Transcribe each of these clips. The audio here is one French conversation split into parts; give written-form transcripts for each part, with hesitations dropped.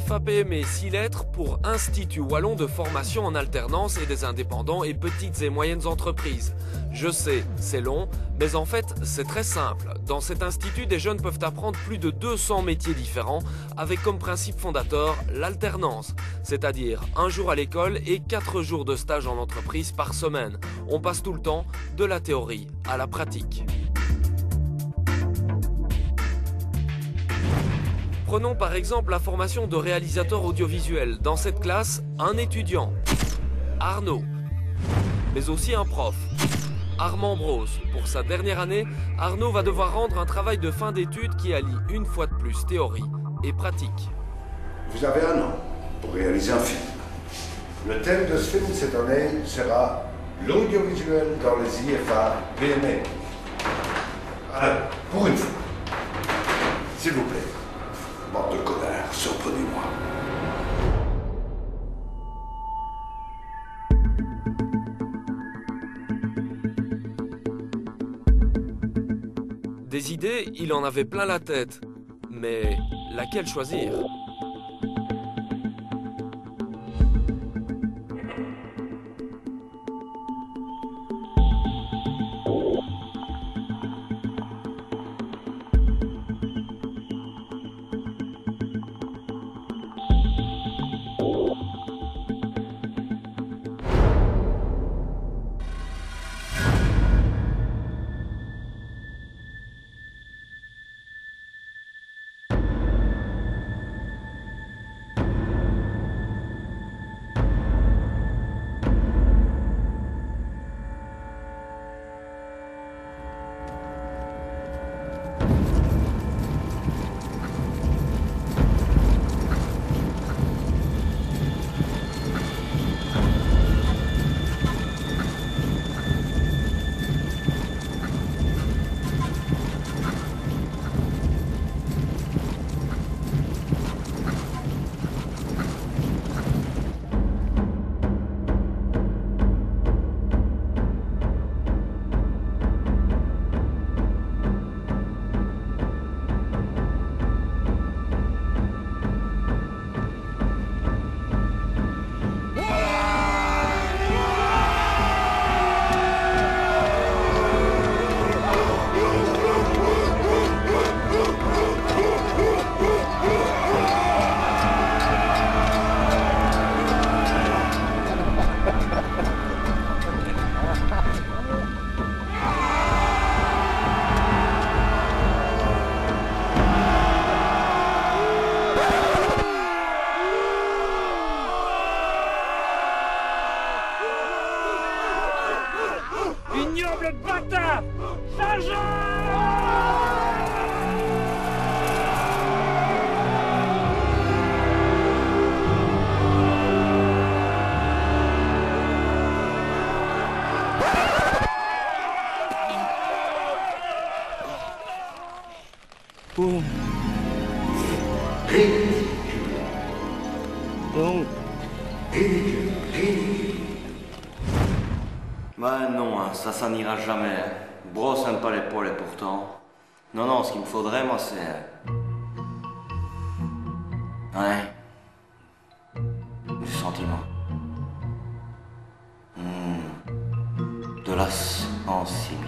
FAPME 6 lettres pour Institut Wallon de formation en alternance et des indépendants et petites et moyennes entreprises. Je sais, c'est long, mais en fait, c'est très simple. Dans cet institut, des jeunes peuvent apprendre plus de 200 métiers différents avec comme principe fondateur l'alternance, c'est-à-dire 1 jour à l'école et 4 jours de stage en entreprise par semaine. On passe tout le temps de la théorie à la pratique. Prenons par exemple la formation de réalisateur audiovisuel. Dans cette classe, un étudiant, Arnaud, mais aussi un prof, Armand Bros. Pour sa dernière année, Arnaud va devoir rendre un travail de fin d'études qui allie une fois de plus théorie et pratique. Vous avez 1 an pour réaliser un film. Le thème de ce film cette année sera l'audiovisuel dans les IFA PME. Alors, pour une fois, s'il vous plaît. Bande de connards, surprenez-moi. Des idées, il en avait plein la tête. Mais laquelle choisir ? Ignoble bâtard! Sergent! Oh. Ridicule. Non. Ridicule. Bah non, hein, ça n'ira jamais. Hein. Brosse un pas l'épaule et pourtant. Non, ce qu'il me faudrait, moi, c'est... Ouais. Du sentiment. De la sensibilité.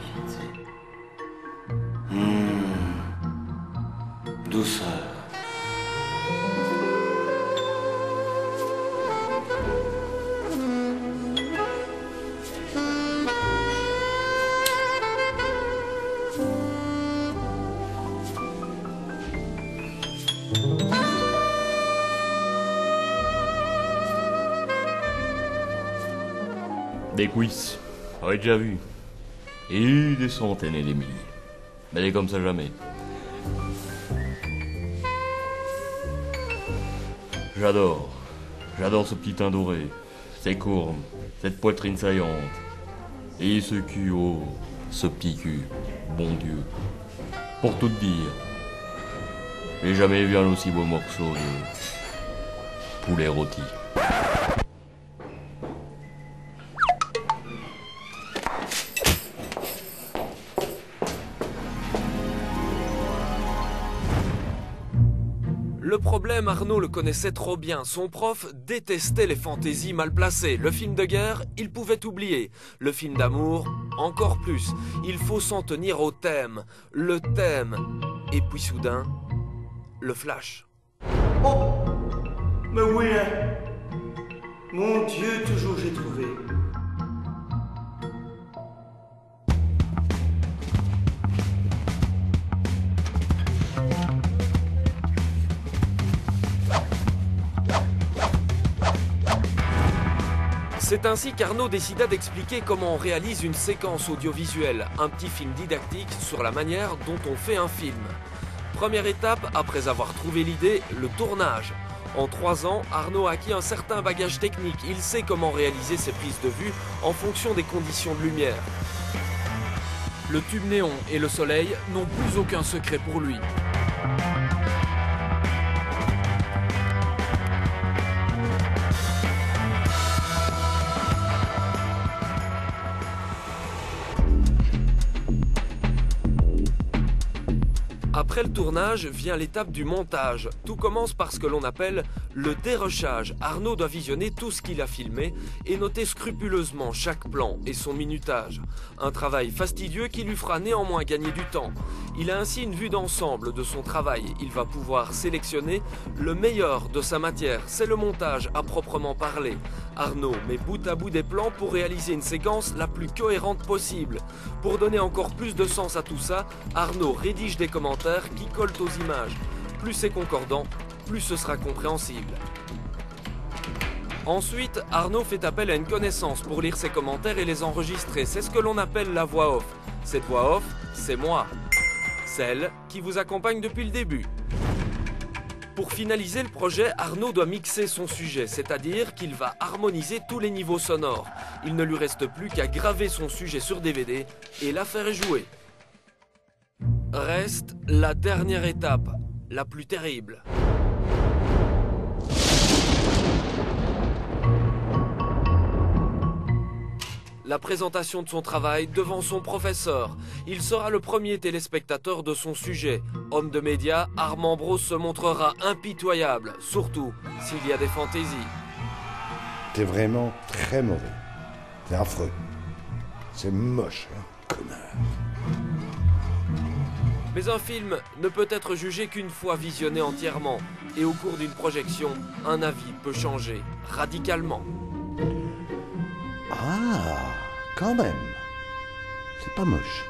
Douceur. Des cuisses, j'aurais déjà vu. Et des centaines et des milliers. Mais elle est comme ça jamais. J'adore ce petit teint doré, ces cornes, cette poitrine saillante. Et ce cul, oh, ce petit cul, bon Dieu. Pour tout te dire, j'ai jamais vu un aussi beau morceau de poulet rôti. Le problème, Arnaud le connaissait trop bien. Son prof détestait les fantaisies mal placées. Le film de guerre, il pouvait oublier. Le film d'amour, encore plus. Il faut s'en tenir au thème. Le thème. Et puis soudain, le flash. Oh, mais oui, hein. Mon Dieu, toujours j'ai trouvé. C'est ainsi qu'Arnaud décida d'expliquer comment on réalise une séquence audiovisuelle, un petit film didactique sur la manière dont on fait un film. Première étape, après avoir trouvé l'idée, le tournage. En 3 ans, Arnaud a acquis un certain bagage technique. Il sait comment réaliser ses prises de vue en fonction des conditions de lumière. Le tube néon et le soleil n'ont plus aucun secret pour lui. Après le tournage vient l'étape du montage. Tout commence par ce que l'on appelle le dérushage. Arnaud doit visionner tout ce qu'il a filmé et noter scrupuleusement chaque plan et son minutage. Un travail fastidieux qui lui fera néanmoins gagner du temps. Il a ainsi une vue d'ensemble de son travail. Il va pouvoir sélectionner le meilleur de sa matière. C'est le montage à proprement parler. Arnaud met bout à bout des plans pour réaliser une séquence la plus cohérente possible. Pour donner encore plus de sens à tout ça, Arnaud rédige des commentaires qui collent aux images. Plus c'est concordant, plus ce sera compréhensible. Ensuite, Arnaud fait appel à une connaissance pour lire ses commentaires et les enregistrer. C'est ce que l'on appelle la voix off. Cette voix off, c'est moi. Celle qui vous accompagne depuis le début. Pour finaliser le projet, Arnaud doit mixer son sujet, c'est-à-dire qu'il va harmoniser tous les niveaux sonores. Il ne lui reste plus qu'à graver son sujet sur DVD et la faire jouer. Reste la dernière étape, la plus terrible. La présentation de son travail devant son professeur. Il sera le premier téléspectateur de son sujet. Homme de médias, Armand Bros se montrera impitoyable, surtout s'il y a des fantaisies. T'es vraiment très mauvais. C'est affreux. C'est moche, hein, connard. Mais un film ne peut être jugé qu'une fois visionné entièrement. Et au cours d'une projection, un avis peut changer radicalement. Ah, quand même. C'est pas moche.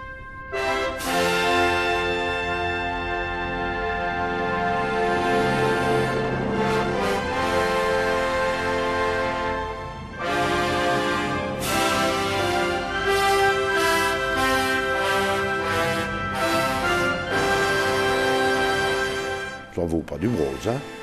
Ça vaut pas du rose, hein?